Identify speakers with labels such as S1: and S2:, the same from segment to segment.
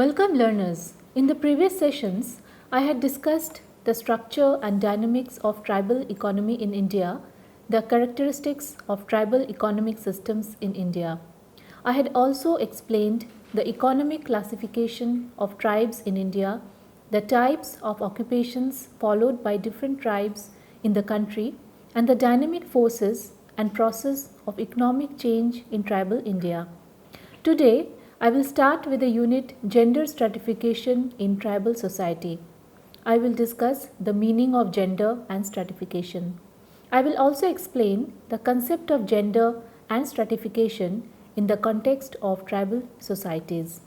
S1: Welcome learners. In the previous sessions, I had discussed the structure and dynamics of tribal economy in India, the characteristics of tribal economic systems in India. I had also explained the economic classification of tribes in India, the types of occupations followed by different tribes in the country, and the dynamic forces and process of economic change in tribal India. Today, I will start with the unit Gender Stratification in Tribal Society. I will discuss the meaning of gender and stratification. I will also explain the concept of gender and stratification in the context of tribal societies.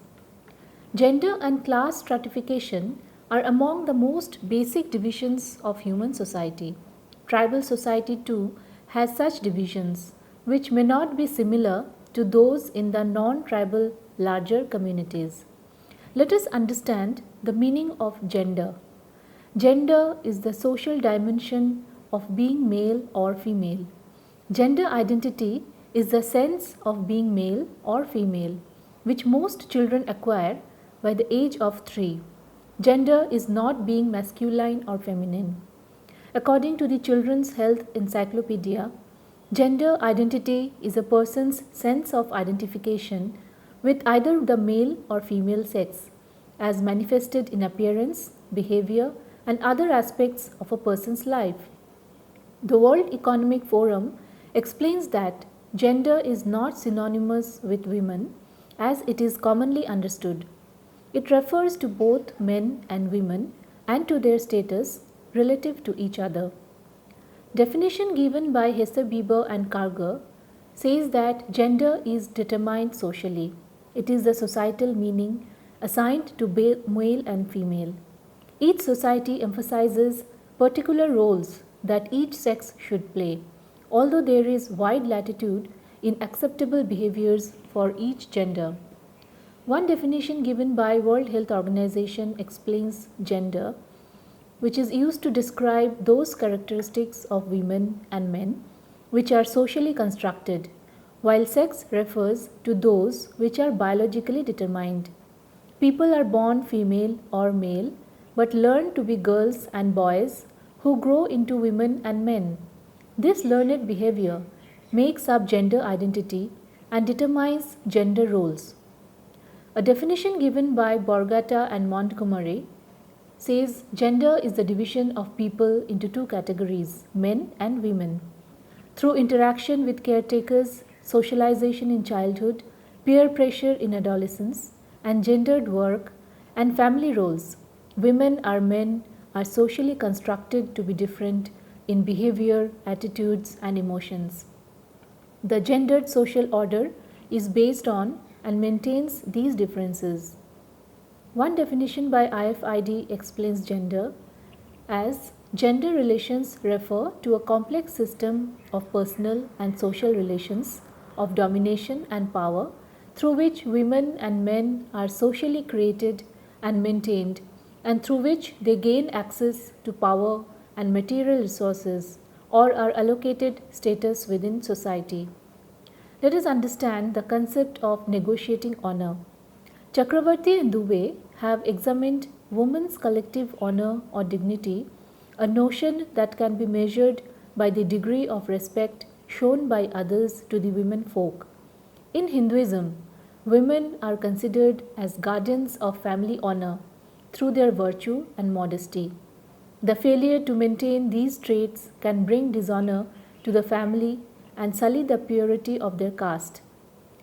S1: Gender and class stratification are among the most basic divisions of human society. Tribal society too has such divisions, which may not be similar to those in the non tribal larger communities. Let us understand the meaning of gender. Gender is the social dimension of being male or female. Gender identity is the sense of being male or female, which most children acquire by the age of 3. Gender is not being masculine or feminine. According to the Children's Health Encyclopedia, gender identity is a person's sense of identification with either the male or female sex, as manifested in appearance, behavior, and other aspects of a person's life. The World Economic Forum explains that gender is not synonymous with women as it is commonly understood. It refers to both men and women and to their status relative to each other. Definition given by Hesse-Bieber and Karger says that gender is determined socially. It is the societal meaning assigned to male and female. Each society emphasizes particular roles that each sex should play, although there is wide latitude in acceptable behaviors for each gender. One definition given by World Health Organization explains gender, which is used to describe those characteristics of women and men which are socially constructed, while sex refers to those which are biologically determined. People are born female or male but learn to be girls and boys who grow into women and men. This learned behavior makes up gender identity and determines gender roles. A definition given by Borgata and Montgomery says gender is the division of people into two categories, men and women. Through interaction with caretakers, socialization in childhood, peer pressure in adolescence, and gendered work and family roles, women or men are socially constructed to be different in behavior, attitudes, and emotions. The gendered social order is based on and maintains these differences. One definition by IFID explains gender as gender relations refer to a complex system of personal and social relations of domination and power through which women and men are socially created and maintained and through which they gain access to power and material resources or are allocated status within society. Let us understand the concept of negotiating honor. Chakravarti and Dubey have examined women's collective honor or dignity, a notion that can be measured by the degree of respect shown by others to the women folk. In Hinduism, women are considered as guardians of family honor through their virtue and modesty. The failure to maintain these traits can bring dishonor to the family and sully the purity of their caste.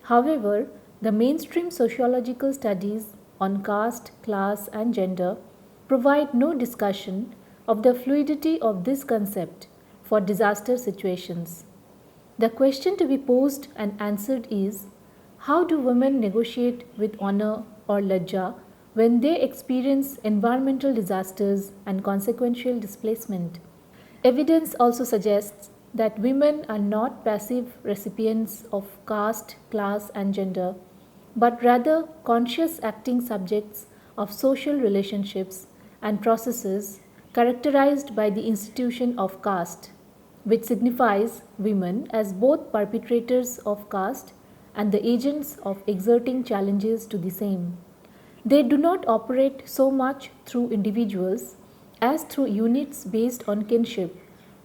S1: However, the mainstream sociological studies on caste, class, and gender provide no discussion of the fluidity of this concept for disaster situations. The question to be posed and answered is how do women negotiate with honor or lajja when they experience environmental disasters and consequential displacement? Evidence also suggests that women are not passive recipients of caste, class, and gender, but rather conscious acting subjects of social relationships and processes characterized by the institution of caste, which signifies women as both perpetrators of caste and the agents of exerting challenges to the same. They do not operate so much through individuals as through units based on kinship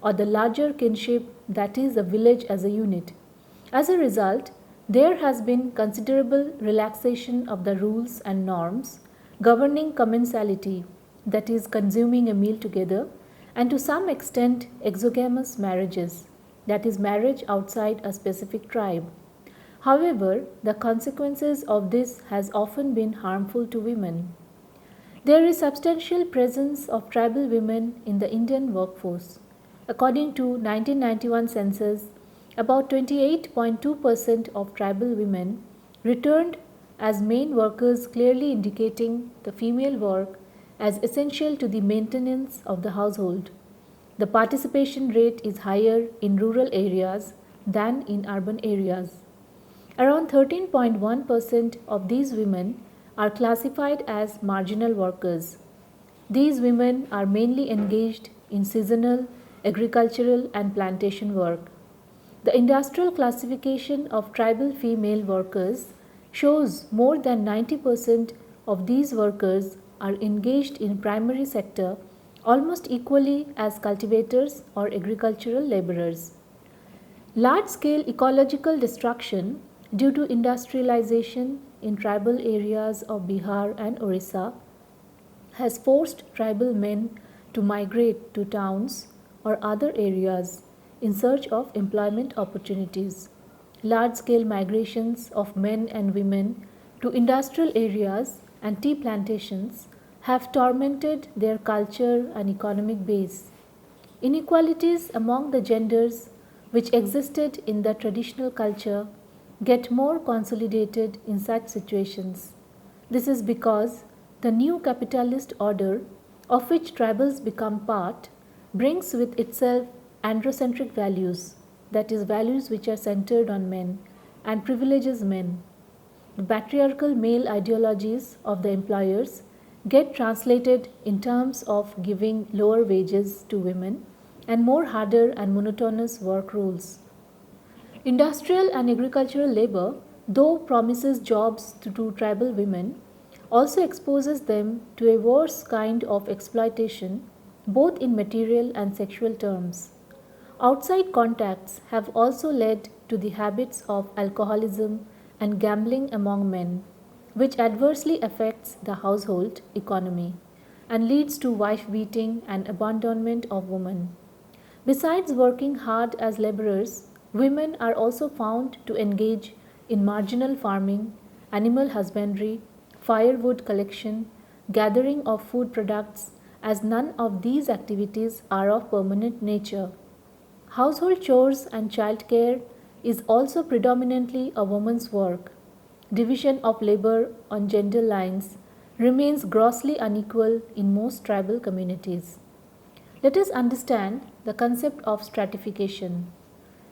S1: or the larger kinship, that is, a village as a unit. As a result, there has been considerable relaxation of the rules and norms governing commensality, that is, consuming a meal together, and to some extent exogamous marriages, that is, marriage outside a specific tribe. However, the consequences of this has often been harmful to women. There is substantial presence of tribal women in the Indian workforce. According to 1991 census, about 28.2% of tribal women returned as main workers, clearly indicating the female work as essential to the maintenance of the household. The participation rate is higher in rural areas than in urban areas. Around 13.1% of these women are classified as marginal workers. These women are mainly engaged in seasonal, agricultural, and plantation work. The industrial classification of tribal female workers shows more than 90% of these workers are engaged in primary sector almost equally as cultivators or agricultural laborers. Large scale ecological destruction due to industrialization in tribal areas of Bihar and Orissa has forced tribal men to migrate to towns or other areas in search of employment opportunities. Large scale migrations of men and women to industrial areas and tea plantations have tormented their culture and economic base. Inequalities among the genders which existed in the traditional culture get more consolidated in such situations. This is because the new capitalist order, of which tribals become part, brings with itself androcentric values, that is, values which are centered on men, and privileges men. The patriarchal male ideologies of the employers get translated in terms of giving lower wages to women and more harder and monotonous work rules. Industrial and agricultural labor, though promises jobs to tribal women, also exposes them to a worse kind of exploitation, both in material and sexual terms. Outside contacts have also led to the habits of alcoholism and gambling among men, which adversely affects the household economy and leads to wife beating and abandonment of women. Besides working hard as laborers, women are also found to engage in marginal farming, animal husbandry, firewood collection, gathering of food products, as none of these activities are of permanent nature. Household chores and childcare is also predominantly a woman's work. Division of labor on gender lines remains grossly unequal in most tribal communities. Let us understand the concept of stratification.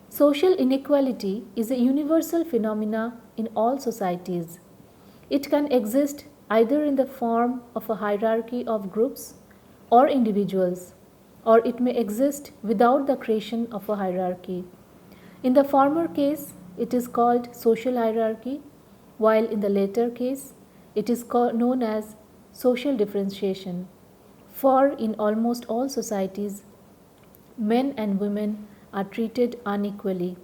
S1: Social inequality is a universal phenomena in all societies. It can exist either in the form of a hierarchy of groups or individuals, or it may exist without the creation of a hierarchy. In the former case, it is called social hierarchy, while in the latter case, it is known as social differentiation. For in almost all societies, men and women are treated unequally.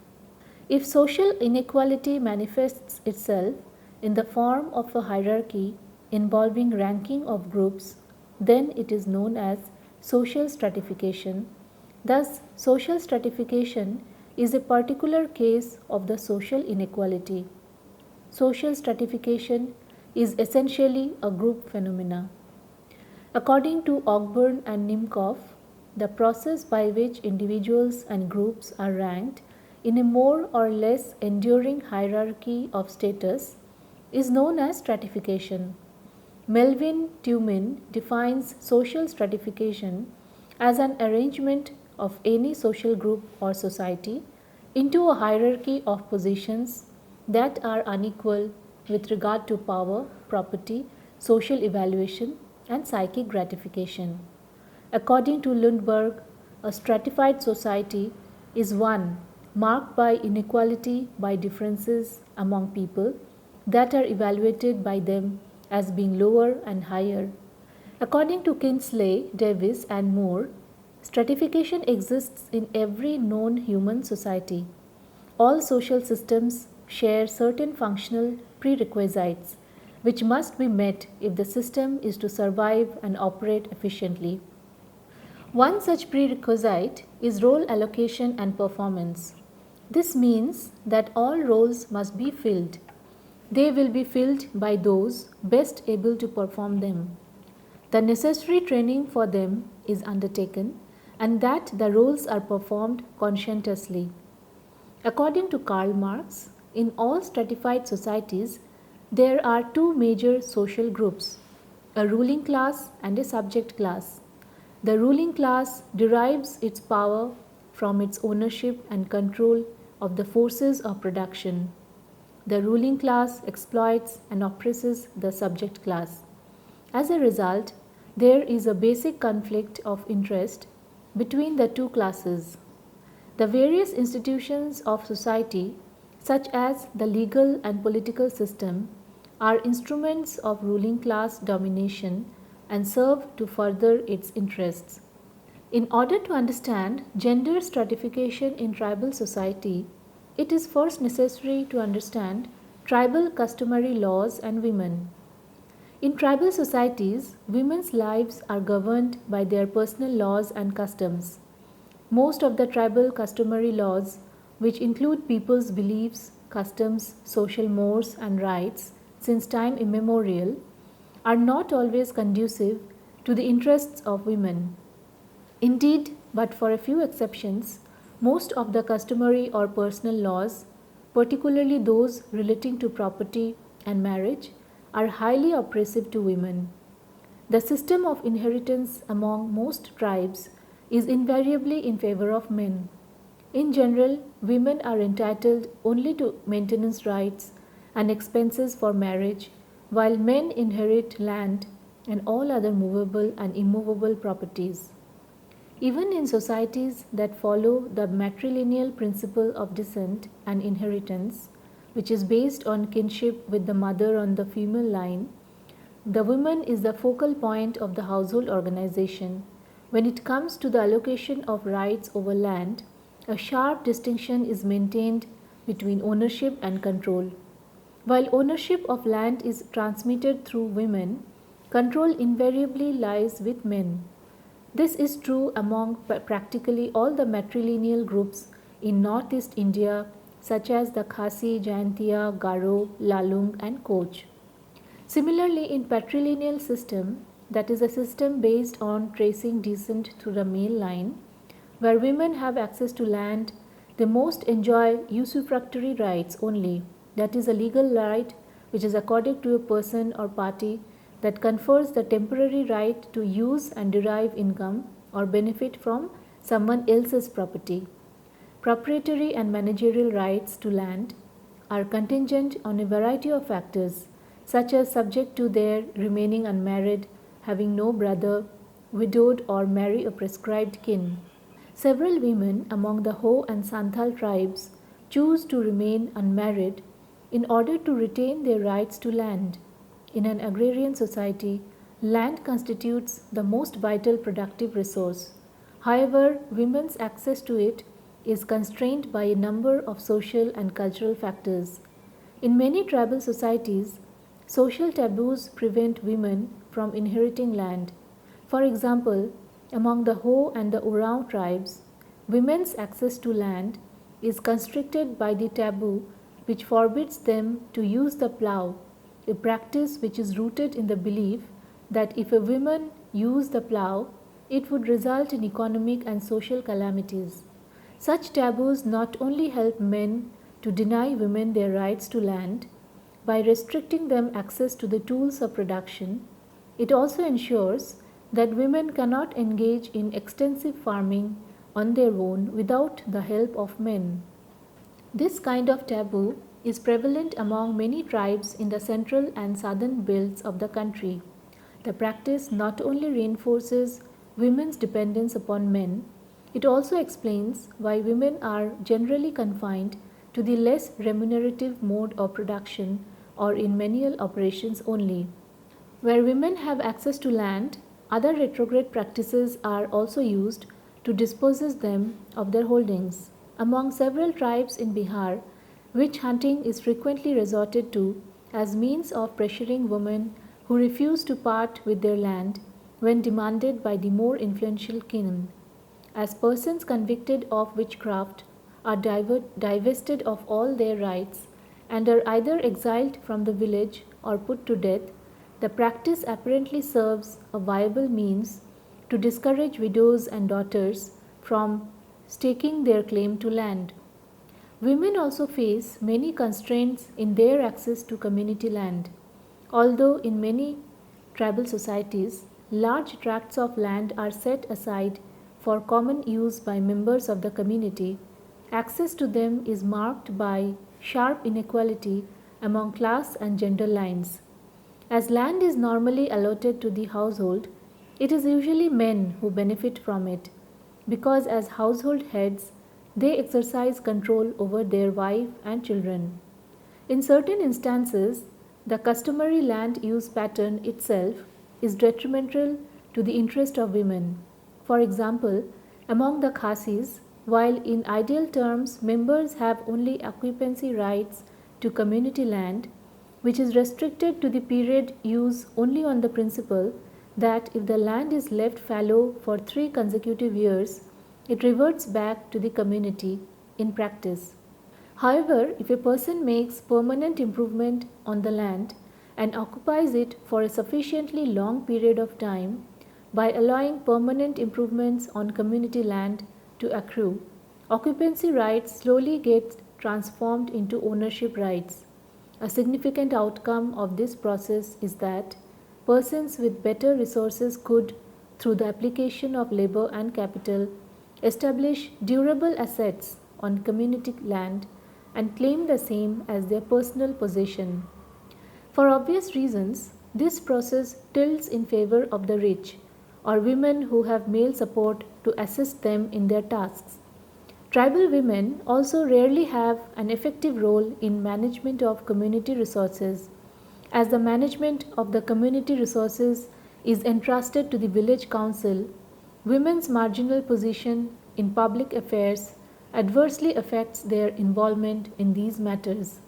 S1: If social inequality manifests itself in the form of a hierarchy involving ranking of groups, then it is known as social stratification. Thus, social stratification is a particular case of the social inequality. Social stratification is essentially a group phenomena. According to Ogburn and Nimkoff, the process by which individuals and groups are ranked in a more or less enduring hierarchy of status is known as stratification. Melvin Tumin defines social stratification as an arrangement of any social group or society into a hierarchy of positions that are unequal with regard to power, property, social evaluation, and psychic gratification. According to Lundberg, a stratified society is one marked by inequality by differences among people that are evaluated by them as being lower and higher. According to Kinsley, Davis, and Moore, stratification exists in every known human society. All social systems share certain functional prerequisites which must be met if the system is to survive and operate efficiently. One such prerequisite is role allocation and performance. This means that all roles must be filled. They will be filled by those best able to perform them. The necessary training for them is undertaken, and that the roles are performed conscientiously. According to Karl Marx, in all stratified societies, there are two major social groups, a ruling class and a subject class. The ruling class derives its power from its ownership and control of the forces of production. The ruling class exploits and oppresses the subject class. As a result, there is a basic conflict of interest between the two classes. The various institutions of society, such as the legal and political system, are instruments of ruling class domination and serve to further its interests. In order to understand gender stratification in tribal society, it is first necessary to understand tribal customary laws and women. In tribal societies, women's lives are governed by their personal laws and customs. Most of the tribal customary laws, which include people's beliefs, customs, social mores, and rights since time immemorial, are not always conducive to the interests of women. Indeed, but for a few exceptions, most of the customary or personal laws, particularly those relating to property and marriage, are highly oppressive to women. The system of inheritance among most tribes is invariably in favor of men. In general, women are entitled only to maintenance rights and expenses for marriage, while men inherit land and all other movable and immovable properties. Even in societies that follow the matrilineal principle of descent and inheritance, which is based on kinship with the mother on the female line, the woman is the focal point of the household organization. When it comes to the allocation of rights over land, a sharp distinction is maintained between ownership and control. While ownership of land is transmitted through women, control invariably lies with men. This is true among practically all the matrilineal groups in northeast India, such as the Khasi, Jaintia, Garo, Lalung, and Koch. Similarly, in patrilineal system, that is a system based on tracing descent through the male line, where women have access to land, they most enjoy usufructory rights only, that is a legal right which is accorded to a person or party that confers the temporary right to use and derive income or benefit from someone else's property. Proprietary and managerial rights to land are contingent on a variety of factors, such as subject to their remaining unmarried, having no brother, widowed, or marry a prescribed kin. Several women among the Ho and Santhal tribes choose to remain unmarried in order to retain their rights to land. In an agrarian society, land constitutes the most vital productive resource. However, women's access to it is constrained by a number of social and cultural factors. In many tribal societies, social taboos prevent women from inheriting land. For example, among the Ho and the Oraon tribes, women's access to land is constricted by the taboo which forbids them to use the plough, a practice which is rooted in the belief that if a woman used the plough, it would result in economic and social calamities. Such taboos not only help men to deny women their rights to land by restricting them access to the tools of production, it also ensures that women cannot engage in extensive farming on their own without the help of men. This kind of taboo is prevalent among many tribes in the central and southern belts of the country. The practice not only reinforces women's dependence upon men, it also explains why women are generally confined to the less remunerative mode of production or in manual operations only. Where women have access to land, other retrograde practices are also used to dispossess them of their holdings. Among several tribes in Bihar, witch hunting is frequently resorted to as means of pressuring women who refuse to part with their land when demanded by the more influential king, as persons convicted of witchcraft are divested of all their rights and are either exiled from the village or put to death. The practice apparently serves a viable means to discourage widows and daughters from staking their claim to land. Women also face many constraints in their access to community land. Although in many tribal societies, large tracts of land are set aside for common use by members of the community, access to them is marked by sharp inequality among class and gender lines. As land is normally allotted to the household, it is usually men who benefit from it because, as household heads, they exercise control over their wife and children. In certain instances, the customary land use pattern itself is detrimental to the interest of women. For example, among the Khasis, while in ideal terms members have only occupancy rights to community land, which is restricted to the period use only on the principle that if the land is left fallow for 3 consecutive years, it reverts back to the community in practice. However, if a person makes permanent improvement on the land and occupies it for a sufficiently long period of time by allowing permanent improvements on community land to accrue, occupancy rights slowly get transformed into ownership rights. A significant outcome of this process is that persons with better resources could, through the application of labor and capital, establish durable assets on community land and claim the same as their personal possession. For obvious reasons, this process tilts in favor of the rich or women who have male support to assist them in their tasks. Tribal women also rarely have an effective role in management of community resources, as the management of the community resources is entrusted to the village council. Women's marginal position in public affairs adversely affects their involvement in these matters.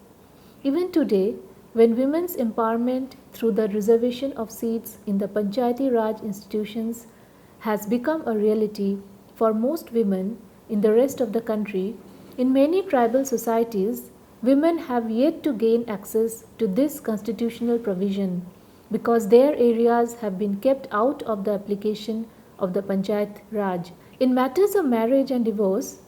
S1: Even today, when women's empowerment through the reservation of seats in the Panchayati Raj institutions has become a reality for most women in the rest of the country, in many tribal societies, women have yet to gain access to this constitutional provision because their areas have been kept out of the application of the Panchayat Raj. In matters of marriage and divorce,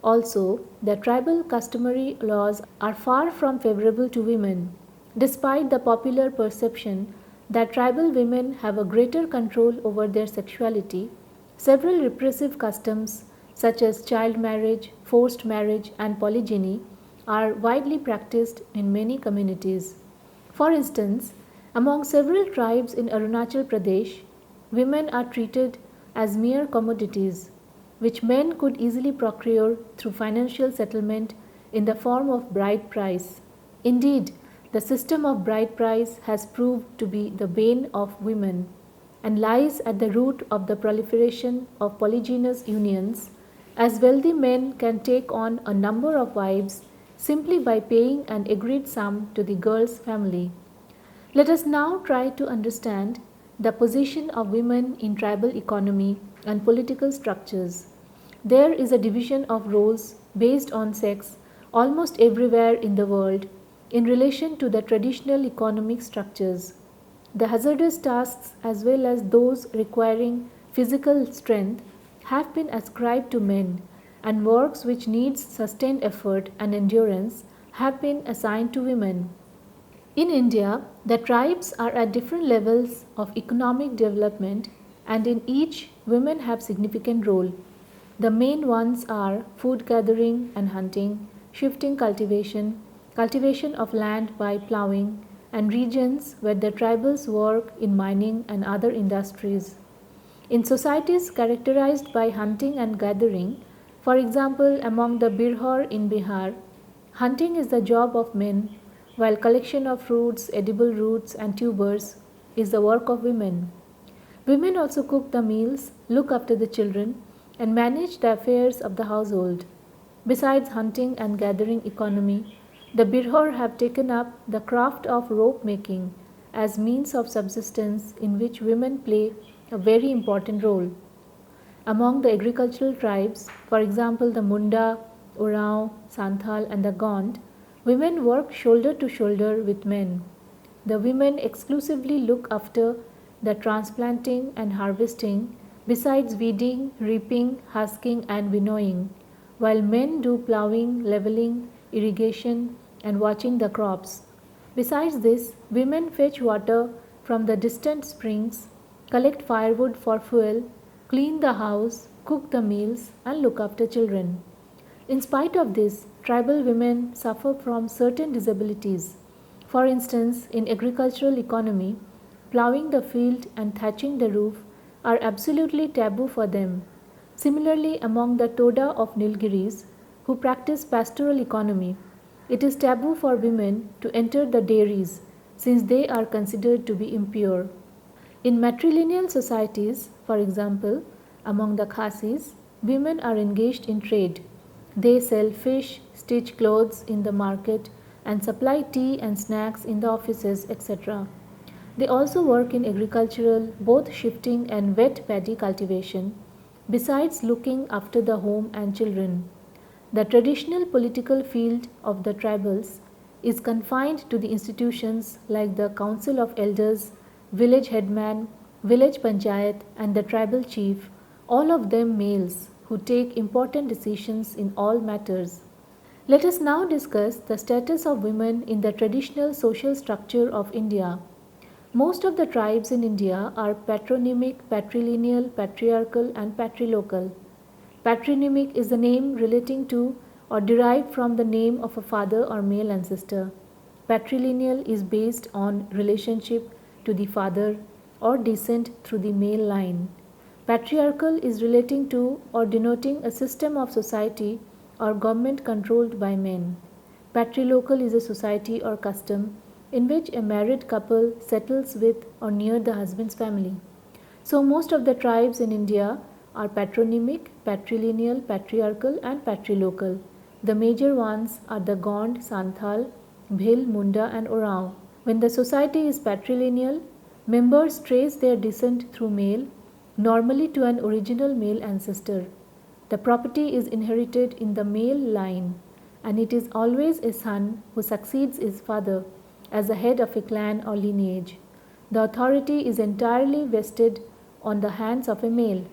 S1: also, the tribal customary laws are far from favorable to women, despite the popular perception that tribal women have a greater control over their sexuality. Several repressive customs, such as child marriage, forced marriage, and polygyny, are widely practiced in many communities. For instance, among several tribes in Arunachal Pradesh, women are treated as mere commodities, which men could easily procure through financial settlement in the form of bride price. Indeed, the system of bride price has proved to be the bane of women and lies at the root of the proliferation of polygynous unions, as wealthy men can take on a number of wives simply by paying an agreed sum to the girl's family. Let us now try to understand the position of women in tribal economy and political structures. There is a division of roles based on sex almost everywhere in the world in relation to the traditional economic structures. The hazardous tasks, as well as those requiring physical strength, have been ascribed to men, and works which needs sustained effort and endurance have been assigned to women. In India, the tribes are at different levels of economic development, and in each women have significant role. The main ones are food gathering and hunting, shifting cultivation, cultivation of land by ploughing, and regions where the tribals work in mining and other industries. In societies characterized by hunting and gathering, for example among the Birhor in Bihar, hunting is the job of men, while collection of fruits, edible roots, and tubers is the work of women. Women also cook the meals, look after the children, and manage the affairs of the household. Besides hunting and gathering economy, the Birhor have taken up the craft of rope making as means of subsistence in which women play a very important role. Among the agricultural tribes, for example the Munda, Orao, Santhal, and the Gond, women work shoulder to shoulder with men. The women exclusively look after the transplanting and harvesting, besides weeding, reaping, husking, and winnowing, while men do plowing, leveling, irrigation, and watching the crops. Besides this, women fetch water from the distant springs, collect firewood for fuel, clean the house, cook the meals, and look after children. In spite of this, tribal women suffer from certain disabilities. For instance, in agricultural economy, plowing the field and thatching the roof are absolutely taboo for them. Similarly, among the Toda of Nilgiris, who practice pastoral economy, it is taboo for women to enter the dairies since they are considered to be impure. In matrilineal societies, for example, among the Khasis, women are engaged in trade. They sell fish, stitch clothes in the market, and supply tea and snacks in the offices, etc. They also work in agricultural, both shifting and wet paddy cultivation, besides looking after the home and children. The traditional political field of the tribals is confined to the institutions like the Council of Elders, village headman, village panchayat, and the tribal chief, all of them males who take important decisions in all matters. Let us now discuss the status of women in the traditional social structure of India. Most of the tribes in India are patronymic, patrilineal, patriarchal, and patrilocal. Patronymic is the name relating to or derived from the name of a father or male ancestor. Patrilineal is based on relationship to the father or descent through the male line. Patriarchal is relating to or denoting a system of society or government controlled by men. Patrilocal is a society or custom in which a married couple settles with or near the husband's family. So, most of the tribes in India are patronymic, patrilineal, patriarchal, and patrilocal. The major ones are the Gond, Santhal, Bhil, Munda, and Orao. When the society is patrilineal, members trace their descent through male, normally to an original male ancestor. The property is inherited in the male line, and it is always a son who succeeds his father as the head of a clan or lineage. The authority is entirely vested on the hands of a male.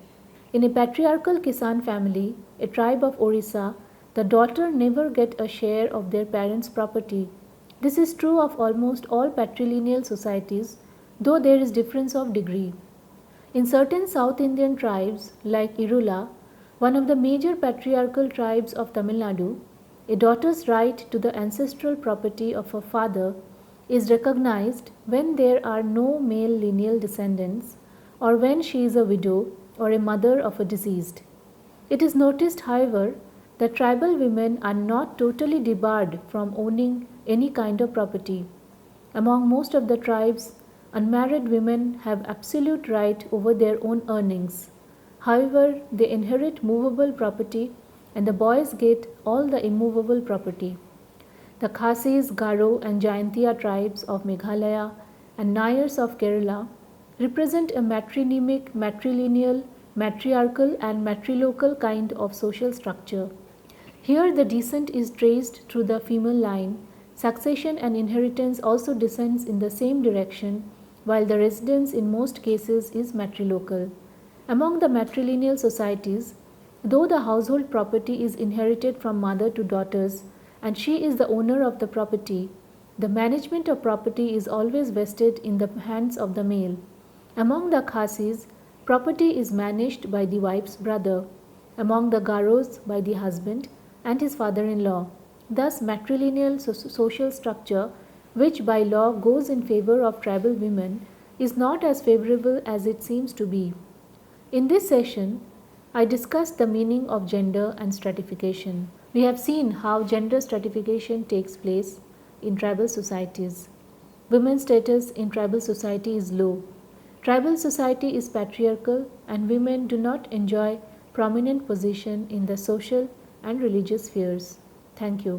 S1: In a patriarchal Kisan family, a tribe of Orissa, the daughter never get a share of their parents' property. This is true of almost all patrilineal societies, though there is difference of degree. In certain South Indian tribes like Irula, one of the major patriarchal tribes of Tamil Nadu, a daughter's right to the ancestral property of her father is recognized when there are no male lineal descendants or when she is a widow or a mother of a deceased. It is noticed, however, that tribal women are not totally debarred from owning any kind of property. Among most of the tribes, unmarried women have absolute right over their own earnings. However, they inherit movable property and the boys get all the immovable property. The Khasis, Garo, and Jaintia tribes of Meghalaya and Nayars of Kerala represent a matronymic, matrilineal, matriarchal, and matrilocal kind of social structure. Here, the descent is traced through the female line. Succession and inheritance also descends in the same direction, while the residence in most cases is matrilocal. Among the matrilineal societies, though the household property is inherited from mother to daughters, and she is the owner of the property, the management of property is always vested in the hands of the male. Among the Khasis, property is managed by the wife's brother. Among the Garos, by the husband and his father-in-law. Thus, matrilineal social structure, which by law goes in favor of tribal women, is not as favorable as it seems to be. In this session, I discussed the meaning of gender and stratification. We have seen how gender stratification takes place in tribal societies. Women's status in tribal society is low. Tribal society is patriarchal and women do not enjoy prominent position in the social and religious spheres. Thank you.